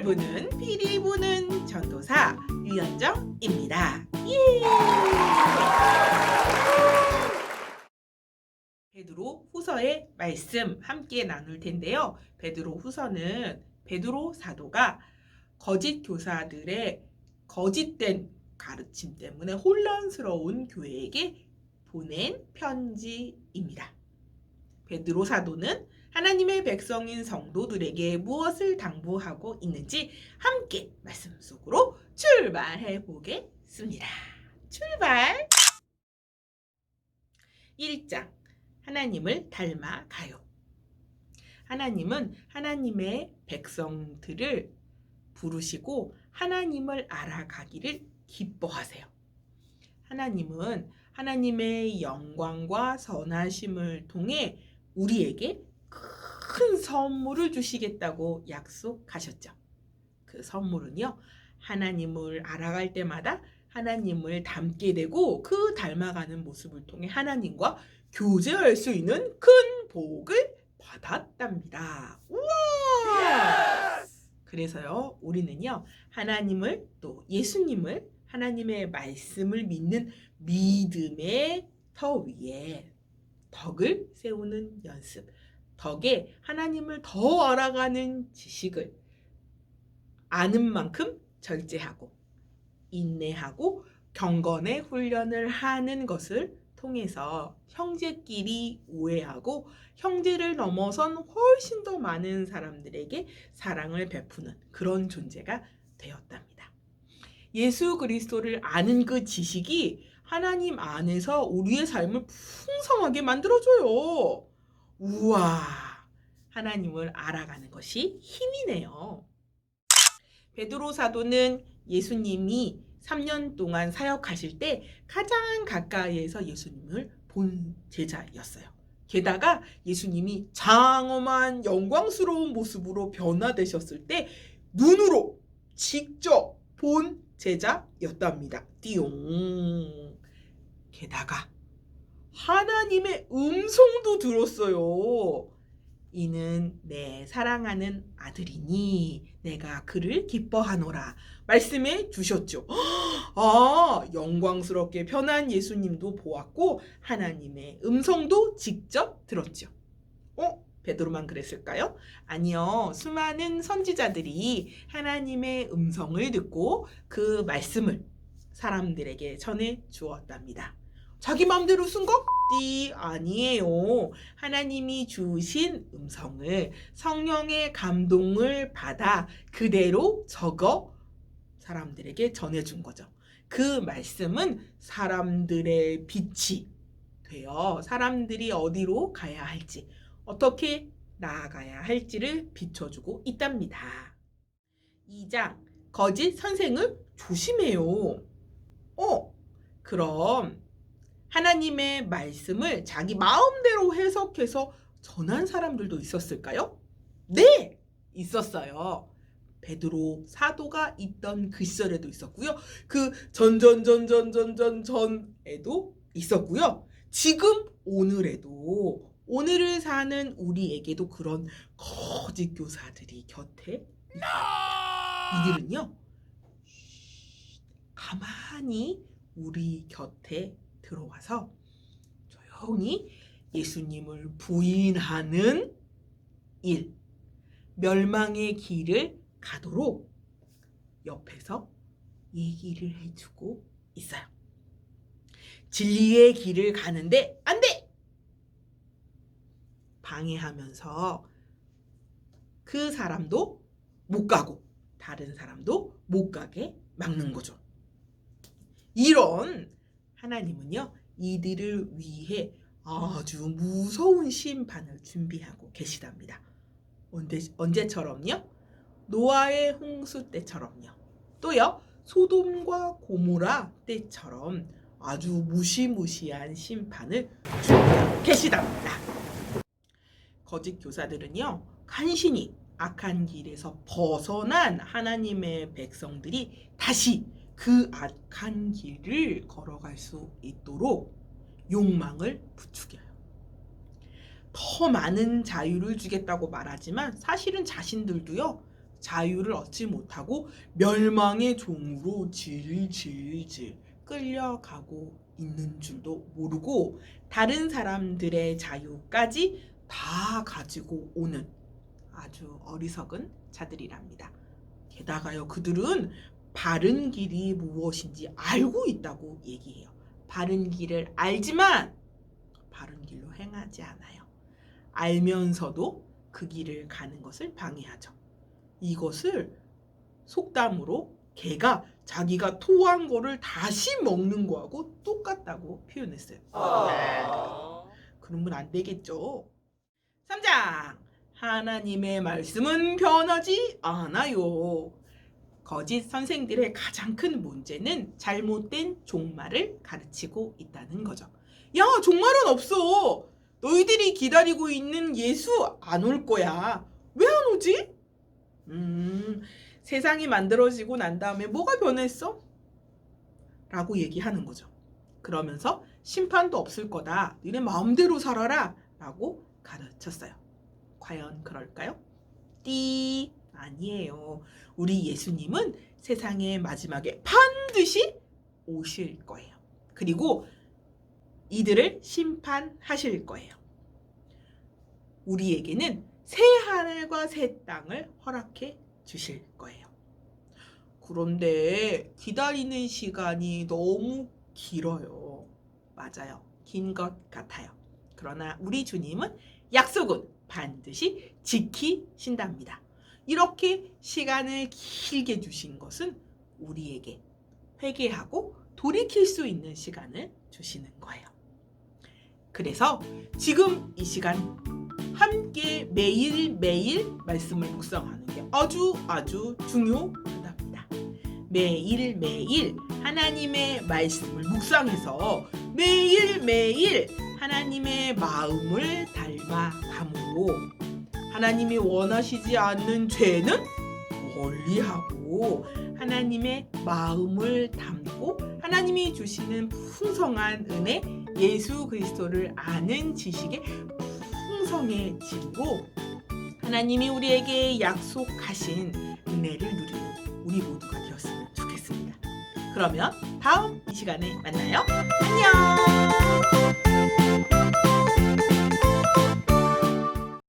부는 피리 부는 전도사 유현정입니다. 예! 베드로 후서의 말씀 함께 나눌 텐데요. 베드로 후서는 베드로 사도가 거짓 교사들의 거짓된 가르침 때문에 혼란스러운 교회에게 보낸 편지입니다. 베드로 사도는 하나님의 백성인 성도들에게 무엇을 당부하고 있는지 함께 말씀 속으로 출발해 보겠습니다. 출발! 1장 하나님을 닮아가요. 하나님은 하나님의 백성들을 부르시고 하나님을 알아가기를 기뻐하세요. 하나님은 하나님의 영광과 선하심을 통해 우리에게 큰 선물을 주시겠다고 약속하셨죠. 그 선물은요, 하나님을 알아갈 때마다 하나님을 닮게 되고 그 닮아가는 모습을 통해 하나님과 교제할 수 있는 큰 복을 받았답니다. 우와! 그래서요, 우리는요, 하나님을 또 예수님을 하나님의 말씀을 믿는 믿음의 터 위에 덕을 세우는 연습, 덕에 하나님을 더 알아가는 지식을 아는 만큼 절제하고 인내하고 경건의 훈련을 하는 것을 통해서 형제끼리 우애하고 형제를 넘어선 훨씬 더 많은 사람들에게 사랑을 베푸는 그런 존재가 되었답니다. 예수 그리스도를 아는 그 지식이 하나님 안에서 우리의 삶을 풍성하게 만들어줘요. 우와, 하나님을 알아가는 것이 힘이네요. 베드로 사도는 예수님이 3년 동안 사역하실 때 가장 가까이에서 예수님을 본 제자였어요. 게다가 예수님이 장엄한 영광스러운 모습으로 변화되셨을 때 눈으로 직접 본 제자였답니다. 띠용. 게다가 하나님의 음성도 들었어요. 이는 내 사랑하는 아들이니 내가 그를 기뻐하노라 말씀해 주셨죠. 영광스럽게 변한 예수님도 보았고 하나님의 음성도 직접 들었죠. 베드로만 그랬을까요? 아니요. 수많은 선지자들이 하나님의 음성을 듣고 그 말씀을 사람들에게 전해 주었답니다. 자기 마음대로 쓴 거? 아니에요. 하나님이 주신 음성을 성령의 감동을 받아 그대로 적어 사람들에게 전해준 거죠. 그 말씀은 사람들의 빛이 되어 사람들이 어디로 가야 할지 어떻게 나아가야 할지를 비춰주고 있답니다. 2장 거짓 선생을 조심해요. 그럼 하나님의 말씀을 자기 마음대로 해석해서 전한 사람들도 있었을까요? 네, 있었어요. 베드로 사도가 있던 그 시절에도 있었고요. 그 전에도 있었고요. 지금 오늘을 사는 우리에게도 그런 거짓 교사들이 곁에 있습니다. 이들은요, 가만히 우리 곁에 들어와서 조용히 예수님을 부인하는 일, 멸망의 길을 가도록 옆에서 얘기를 해주고 있어요. 진리의 길을 가는데 안 돼! 방해하면서 그 사람도 못 가고 다른 사람도 못 가게 막는 거죠. 이런 하나님은요, 이들을 위해 아주 무서운 심판을 준비하고 계시답니다. 언제처럼요? 노아의 홍수 때처럼요. 또요, 소돔과 고모라 때처럼 아주 무시무시한 심판을 준비하고 계시답니다. 거짓 교사들은요, 간신히 악한 길에서 벗어난 하나님의 백성들이 다시 그 악한 길을 걸어갈 수 있도록 욕망을 부추겨요. 더 많은 자유를 주겠다고 말하지만 사실은 자신들도요, 자유를 얻지 못하고 멸망의 종으로 질질질 끌려가고 있는 줄도 모르고 다른 사람들의 자유까지 다 가지고 오는 아주 어리석은 자들이랍니다. 게다가요, 그들은 바른 길이 무엇인지 알고 있다고 얘기해요. 바른 길을 알지만 바른 길로 행하지 않아요. 알면서도 그 길을 가는 것을 방해하죠. 이것을 속담으로 개가 자기가 토한 거를 다시 먹는 거하고 똑같다고 표현했어요. 그러면 안 되겠죠. 3장, 하나님의 말씀은 변하지 않아요. 거짓 선생들의 가장 큰 문제는 잘못된 종말을 가르치고 있다는 거죠. 야, 종말은 없어. 너희들이 기다리고 있는 예수 안 올 거야. 왜 안 오지? 세상이 만들어지고 난 다음에 뭐가 변했어? 라고 얘기하는 거죠. 그러면서 심판도 없을 거다. 너네 마음대로 살아라. 라고 가르쳤어요. 과연 그럴까요? 띠 아니에요. 우리 예수님은 세상의 마지막에 반드시 오실 거예요. 그리고 이들을 심판하실 거예요. 우리에게는 새 하늘과 새 땅을 허락해 주실 거예요. 그런데 기다리는 시간이 너무 길어요. 맞아요. 긴 것 같아요. 그러나 우리 주님은 약속은 반드시 지키신답니다. 이렇게 시간을 길게 주신 것은 우리에게 회개하고 돌이킬 수 있는 시간을 주시는 거예요. 그래서 지금 이 시간 함께 매일매일 말씀을 묵상하는 게 아주 중요하답니다. 매일매일 하나님의 말씀을 묵상해서 매일매일 하나님의 마음을 닮아감으로 하나님이 원하시지 않는 죄는 멀리하고 하나님의 마음을 담고 하나님이 주시는 풍성한 은혜, 예수 그리스도를 아는 지식에 풍성해지고 하나님이 우리에게 약속하신 은혜를 누리는 우리 모두가 되었으면 좋겠습니다. 그러면 다음 이 시간에 만나요. 안녕.